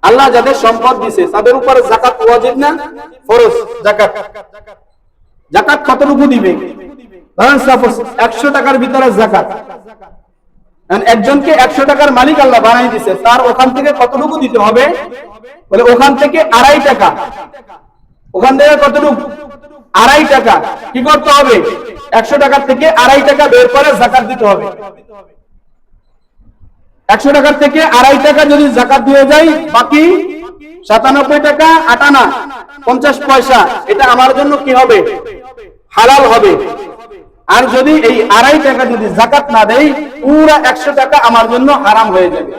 আল্লাহ যাদের সম্পদ দিছে তাদের উপরে যাকাত ওয়াজিব না ফরজ? যাকাত যাকাত কতটুকু দিবে? ধরেন সাপোজ 100 টাকার ভিতরে যাকাত, একজনকে 100 টাকার মালিক আল্লাহ বানাই দিছে, তার ওখান থেকে কতটুকু দিতে হবে? বলে ওখান থেকে 2.5 টাকা। ওখান থেকে কতটুকু? 2.5 টাকা। কি করতে হবে? 100 টাকার থেকে 2.5 টাকা বের করে যাকাত দিতে হবে। 100 টাকার থেকে 2.5 টাকা যদি যাকাত দিয়ে যায়, বাকি 97 টাকা 8 আনা 50 পয়সা, এটা আমার জন্য কি হবে? হালাল হবে। আর যদি এই 2.5 টাকা যদি যাকাত না দেই, পুরো 100 টাকা আমার জন্য হারাম হয়ে যাবে।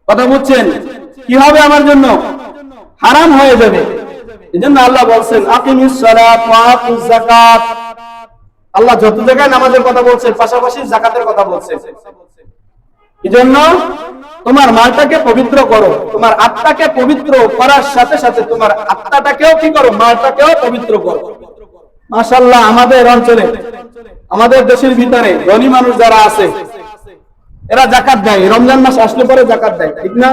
কথা বুঝছেন? কি হবে? আমার জন্য হারাম হয়ে যাবে। এজন্য আল্লাহ বলছেন আকিমিস সালাত ওয়া আতুজ যাকাত। আল্লাহ যত জায়গায় নামাজের কথা বলছে, পাশাপাশি যাকাতের কথা বলছে। এজন্য তোমার মালটাকে পবিত্র করো, তোমার আত্মাকে পবিত্র করার সাথে সাথে তোমার আত্মাটাকেও কি করো? মালটাকেও পবিত্র করো। মাশাআল্লাহ, আমাদের অঞ্চলে, আমাদের দেশের ভিতরে ধনী মানুষ যারা আছে, এরা যাকাত দেয়। রমজান মাস আসলে পরে যাকাত দেয়, ঠিক না?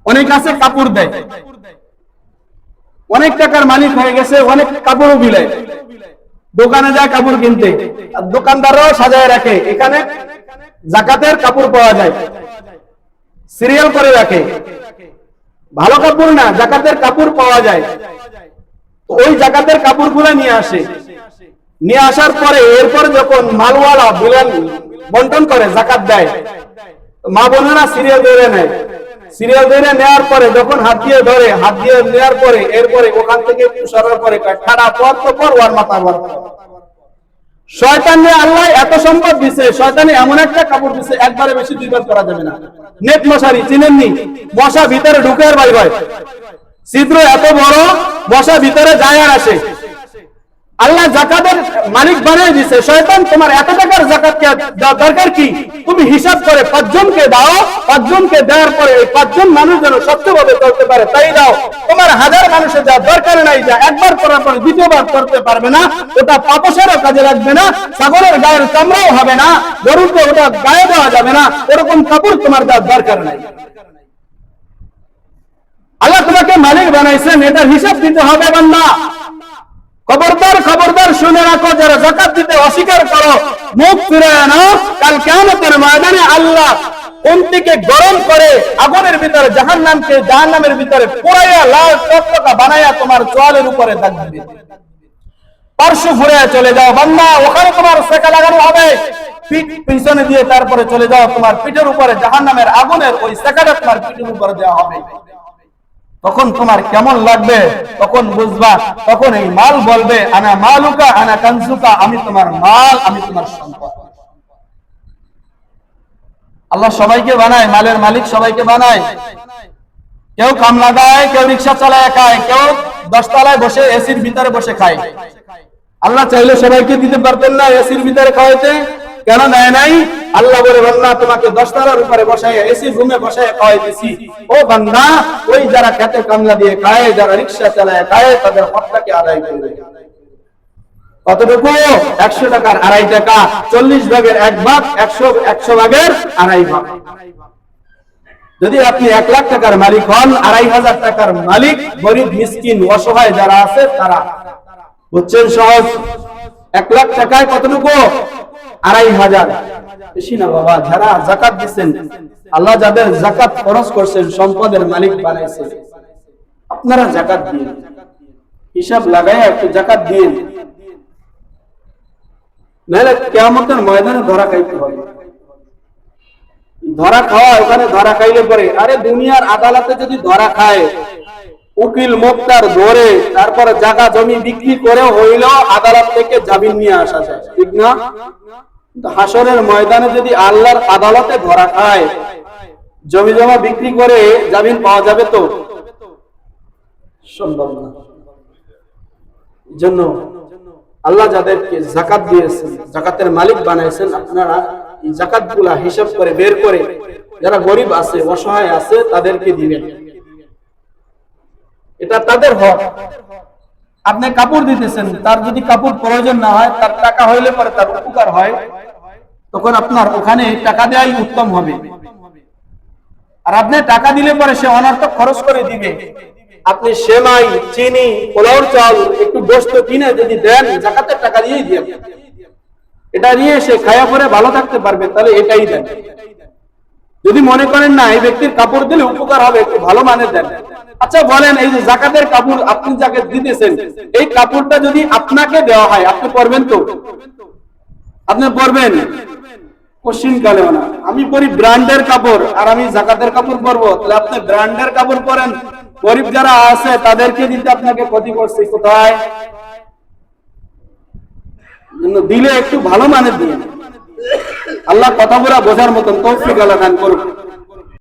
অনেক আছে কাপড় দেয়, অনেক টাকার মালিক হয়ে গেছে, অনেক কাপড়ও বিলায়, দোকানে যায় কাপড় কিনতে, আর দোকানদাররাও সাজায় রাখে, এখানে যাকাতের কাপড় পাওয়া যায়, সিরিয়াল করে রাখে। ভালো কাপড় না, যাকাতের কাপড় পাওয়া যায়। তো ওই যাকাতের কাপড়গুলো নিয়ে আসে, নিয়ে আসার পরে এরপর যখন মালওয়ালা বন্টন করে, যাকাত দেয়, মা বোনেরা সিরিয়াল ধরে নেয়। সিরিয়াল ধরে নেওয়ার পরে যখন হাত দিয়ে ধরে, হাত দিয়ে নেওয়ার পরে এরপরে ওখান থেকে একটু সরার পরে ঠাড়া পর তো পর ওয়ার মাথা বর। শয়তানে আল্লাহ এত সম্পদ দিছে, শয়তানে এমন একটা কাপড় দিছে, একবারে বেশি দুইবার করা যাবে না। নেট মশারি চিনেননি? মশা ভিতরে ঢুকে আর বাইরে হয়, ছিদ্র এত বড়, মশা ভিতরে যায় আর আসে। আল্লাহ যাকাতের মালিক বানিয়ে দিছে। শয়তান তোমার এত টাকার যাকাত দরকার কি? তুমি হিসাব করে 5 জনকে দাও, 5 জনকে দেওয়ার পরে 5 জন মানুষ যেন স্বচ্ছভাবে চলতে পারে তাই দাও। তোমার 1000 মানুষের যা দরকার নাই, যা একবার করার পরে দ্বিতীয়বার করতে পারবে না, ওটা পাপোশেরও কাজে লাগবে না, ছাগলের গায়ের চামড়াও হবে না, গরুকে ওটা গায়ে দেওয়া যাবে না, ওরকম কাপড় তোমার যা দরকার নাই। আল্লাহ তোমাকে মালিক বানাইছেন, এটার হিসাব দিতে হবে বান্দা। খবরদার খবরদার শুনে রাখো, যারা যাকাত দিতে অস্বীকার করো, মুখ ফিরায় নাও, কাল কিয়ামতের ময়দানে আল্লাহ কোনটিকে গরম করে আগুনের ভিতরে জাহান্নামের ভিতরে পোড়াইয়া লাল টকটকা বানাইয়া তোমার চোয়ালের উপরে দাগ দিবে। পার্শ্ব ঘুরে চলে যাও বান্দা, ওখানে তোমার সেকা লাগানো হবে, পিঠ পিছনে দিয়ে তারপরে চলে যাও, তোমার পিঠের উপরে জাহান্নামের আগুনের ওই সেকাটা তোমার পিঠের উপরে দেওয়া হবে। তখন তোমার কেমন লাগবে? তখন বুঝবা, তখন এই মাল বলবে আনা মালুকা আনা কানসুকা, আমি তোমার মাল, আমি তোমার সম্পদ। আল্লাহ সবাইকে বানায়, মালের মালিক সবাইকে বানায়। কেউ কামলা দেয়, কেউ রিক্সা চালায় খায়, কেউ 10 তলায় বসে এসির ভিতরে বসে খায়। আল্লাহ চাইলে সবাইকে দিতে পারতেন না এসির ভিতরে খাওয়াইতে? কেন দেয় নাই? আল্লাহ বলে বান্দা তোমাকে 10 তলার উপরে বসাইয়া এসির রুমে বসাইয়া খাওয়াইতেছি। ও বান্দা, ওই যারা খেতে কামলা দিয়ে খায়, যারা রিক্সা চালায় খায়, তাদের হকটাকে আদায় করবে। কতটুকু? 100 টাকার 2.5 টাকা, 40 ভাগের 1 ভাগ, 100 ভাগের 2.5 ভাগ। যদি আপনি 1 লাখ টাকার মালিক হন, 2.5 টাকার মালিক গরিব মিসকিন অসহায় যারা আছে তারা, বুঝছেন? সহজ। 1 লাখ টাকায় কতটুকু? 2.5 বেশি না বাবা। যারা যাকাত দিচ্ছেন, আল্লাহ যাদের যাকাত খরচ করছেন, সম্পদের মালিক বানাইছেন, আপনারা যাকাত দিন, হিসাব লাগায় একটু যাকাত দিন, নাহলে কিয়ামতের ময়দানে ধরা খাইতে হবে। ধরা খাওয়া, ওখানে ধরা খাইলে পরে, আরে দুনিয়ার আদালতে যদি ধরা খায়, উকিল মোক্তার ধরে তারপরে জায়গা জমি বিক্রি করে হইলেও আদালত থেকে জামিন নিয়ে আসা যায়, ঠিক না? হাসরের ময়দানে যদি আল্লাহর আদালতে ধরা খায়, জমি জমা বিক্রি করে জামিন পাওয়া যাবে তো? সম্ভব না। জন্য আল্লাহ যাদেরকে যাকাত দিয়েছেন, যাকাতের মালিক বানাইছেন, আপনারা এই যাকাতগুলা হিসাব করে বের করে যারা গরিব আছে, অসহায় আছে, তাদেরকে দিবেন। এটা তাদের হক। আপনি কাপড় দিতেছেন, তার যদি কাপড় প্রয়োজন না হয়, তার টাকা হইলে পরে তার উপকার হয়, তখন আপনার ওখানে টাকা দেওয়াই উত্তম হবে। আর আপনি টাকা দিলে পরে সে অনর্থক খরচ করে দিবে। আপনি সেমাই, চিনি, পোলাওর চাল, একটু গোশত কিনে যদি দেন, যাকাতের টাকা দিয়েই দিয়ে, এটা নিয়ে সে খায়া পরে ভালো থাকতে পারবে, তাহলে এটাই দেন। যদি মনে করেন না এই ব্যক্তির কাপড় দিলে উপকার হবে, একটু ভালো মানের দেন। আচ্ছা বলেন, এই যে জাকাতের কাপড় আপনি যাকে দিতেছেন, এই কাপড়টা যদি আপনাকে দেওয়া হয়, আপনি পরবেন তো? আপনি পরবেন? কোশ্চিন কালেও না। আমি পরি ব্র্যান্ডের কাপড় আর আমি জাকাতের কাপড় পরবো, তাহলে আপনি ব্র্যান্ডের কাপড় পরেন, গরিব যারা আছে তাদেরকে দিতে আপনাকে ক্ষতি করছে কোথায়? দিলে একটু ভালো মানের দিয়ে। আল্লাহ কথা বলা বোঝার মতন তৌফিক আল্লাহ দান করুন।